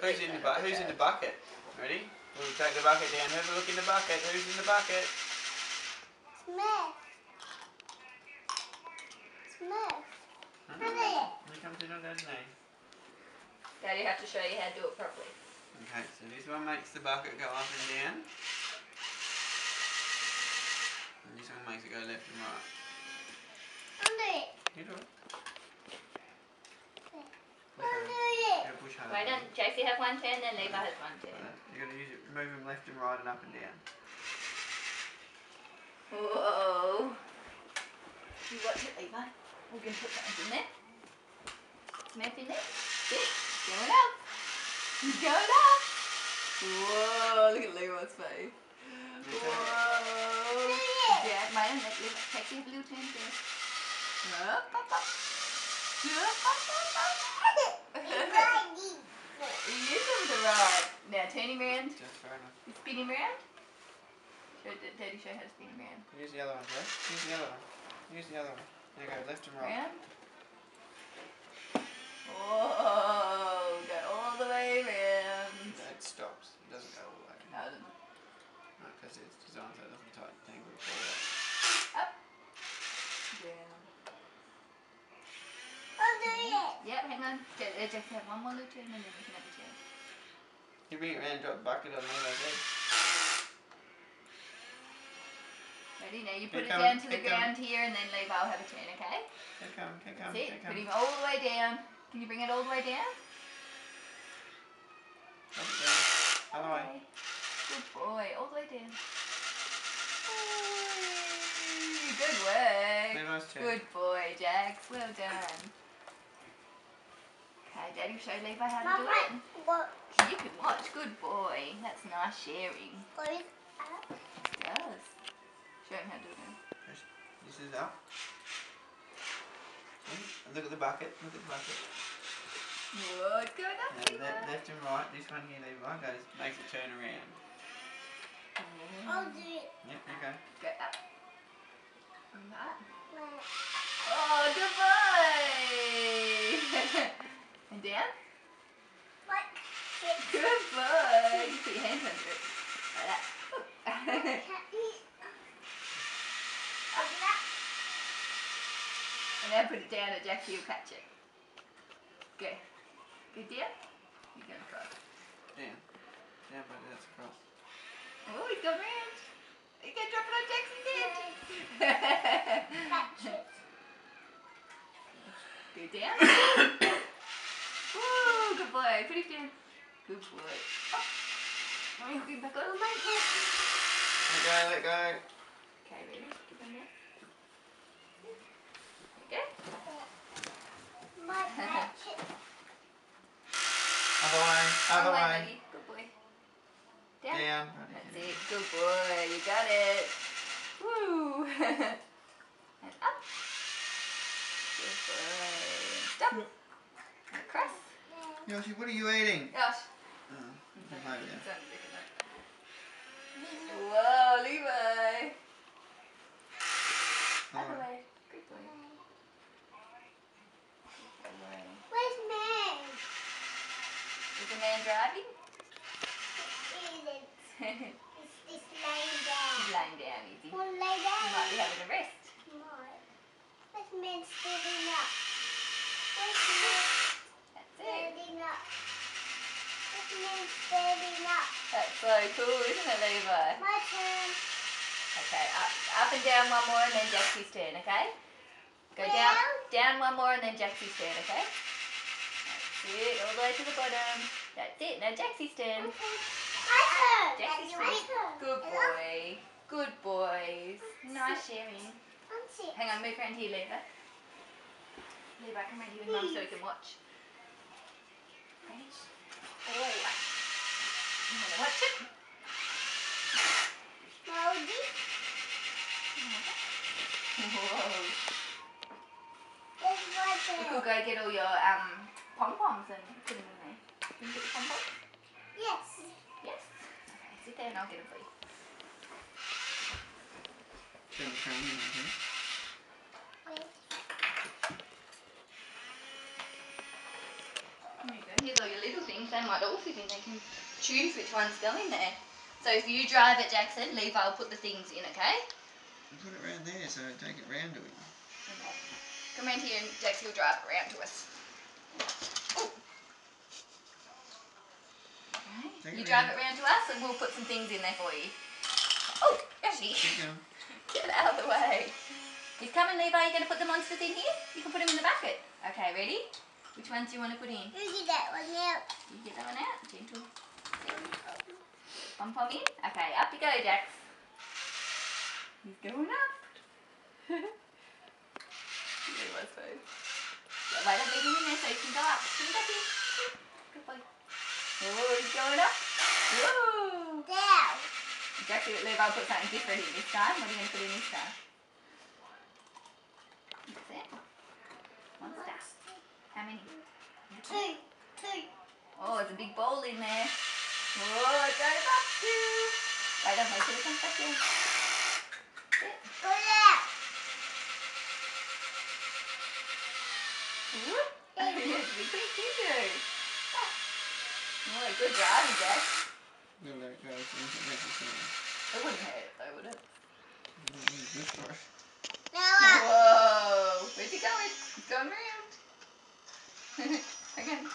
Who's in the bucket? Who's in the bucket? Ready? We'll take the bucket down. Have a look in the bucket. Who's in the bucket? Smith. Smith. Here comes in on Dad's knee. Daddy have to show you how to do it properly. Okay, so this one makes the bucket go up and down. And this one makes it go left and right. I'll do it. You do it. I'll do it. You gotta push harder. Wait, don't JC have one turn, then Levi has one turn. You gotta use it, move them left and right and up and down. Whoa. You watch it, Levi. We're going to put those in there. Smith in there. Sit. Going up. Going up. Whoa, look at Levi's face. Whoa. Dad, mine, let Levi take a little turn first. Up, up, up. Up, up, up, up. He is on the ride. Now turn him around. Just fair enough. You spin him around. Daddy show how to spin him around. Use the other one, Joe. Use the other one. Use the other one. There you go, left and right. Round. Whoa, go all the way around. It stops. It doesn't go all the way. No, it doesn't. No, because it's designed so it doesn't tighten tangle the ball Up. Down. I'll do it. Yep, hang on. Just have one more little turn and then we can have a turn. You bring it around and drop the bucket on Levi's head. Ready? Now you put Keep it going, down to the keep ground here and then Levi will have a turn, okay? Keep coming, keep That's coming, it. keep Put coming. him all the way down. Can you bring it all the way down? Drop it down. Other way. Okay. Good boy. All the way down. Good work. Levi's turn. Good boy, Jax. Well done. Okay, Daddy will show Levi how to do it. What? You can watch. Good boy. That's nice sharing. Goes up. It does. Show him how to do it now. This is up. And look at the bucket. Look at the bucket. Whoa, it's going up. Now, left and right. This one here, Levi, goes, makes it turn around. I'll do it. Yep, there you go. Go up. And up. Where? Oh, good boy. And down. What? Good boy. You put your hands under it. Like that. And now put it down and Jackie will catch it. Go. Go down. You're going across. Down. Down, but that's across. Oh, he's gone round. You can drop it on Jackie's head. Catch it. Go down. Woo, good boy. Put it down. Good boy. Oh. Let me hook him back on. Let go, let go. Okay, ready? Give him that. Okay. My catch it. Other way, other way. Buddy. Good boy. Down. Down. That's it. Good boy. You got it. Woo. And up. Good boy. Stop. And across. Yoshi, what are you eating? Gosh. Oh, come over there. Whoa, Levi. Other Other way. way. Good boy. Good boy. Where's man? Is the man driving? Isn't. He's It's laying down. lying down, is he? Well, lay He down. might be having a rest. Might. Where's man standing up? Where's man That's it. standing up? Where's man standing up? That's so cool, isn't it, Levi? My turn. Okay, up and down one more and then Jaxie's turn, okay? Go down, down one more and then Jaxie's turn, okay? That's it, all the way to the bottom. That's it, now Jaxie's turn. My turn. Jaxie's My turn. turn. Good boy. Good boys. Nice sharing. Sit. Hang on, move around here, Levi. Levi, come around here with Mum so we can watch. Ready? Oh. I'm gonna watch it. Moldy. Whoa. Where's my You turn? could go get all your pom-poms and put them in there. Can you get the pom-poms? Yes. Yes? Okay, sit there and I'll get them for you. Turn the crane in, okay? There you go. Here's all your little things. think they might all fit in. They can choose which ones go in there. So if you drive it, Jackson, Levi will put the things in, okay? Put it around there so don't get round to it. Okay. Come around here and Jackson will drive it around to us. Ooh. Okay. You drive it around to us and we'll put some things in there for you. Oh, Yoshi. Get out of the way. He's coming, Levi. You're going to put the monsters in here? You can put them in the bucket. Okay, ready? Which ones do you want to put in? You get that one out. You get that one out? Gentle. Pom pom in? Okay, up you go, Jax. He's going up. Levi's face. Yeah, wait, I'll leave him in there so he can go up. Put him back in. Good boy. Oh, he's going up. Whoa. Down. Exactly, Levi will put something different in this time. What are you going to put in this time? What's that? Monster. How many? Two. Oh, there's a big bowl in there. Oh, it goes up too. Wait, don't wait till it comes back in. Go down. Whoop. Yes, big thing you do. Oh, good driving, Jack. We'll let it go so we can make it sound. It wouldn't hurt it though, would it? Good for it. Now up. Whoa! Where's he going? He's going round. Again.